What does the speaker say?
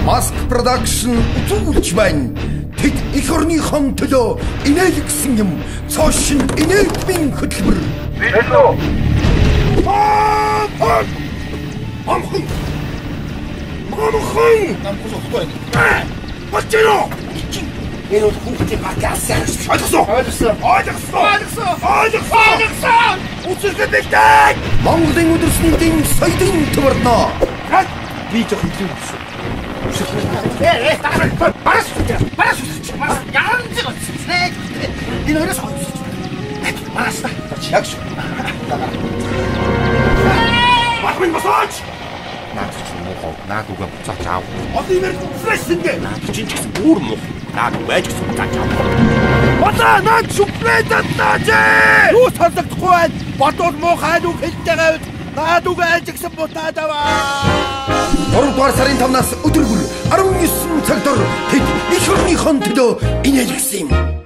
Mask Production үзүүлж байна. Тэд эх орныхон төлөө инээлгсэн юм. Цоошин инээлтмийн хөтөлбөр. Хэлөө. Амхан. Намхусахгүй. Бачено. Энэ хүүхдийн багаас ойлгосон. Үсэргэлтэй. Монголын өдөрсний соёлын төвөрнө. би ч хэлсэн юм. Наад үгээ буцаач аав. Оливер фрэшинг. Наад чинь ч гэсэн бүр муу. Наад байж гэсэн буцаач аав. Бата наад шүплэдэд наач. Юу сонсохгүй байна. Бодвол муу хайд үг хэлдэг. Наад үгээ ажигсан бутаад аваа. 3 дугаар сарын 5-наас өдөр бүр 19 цаг дор тэд эх орныхон төлөө инээлгсэн юм.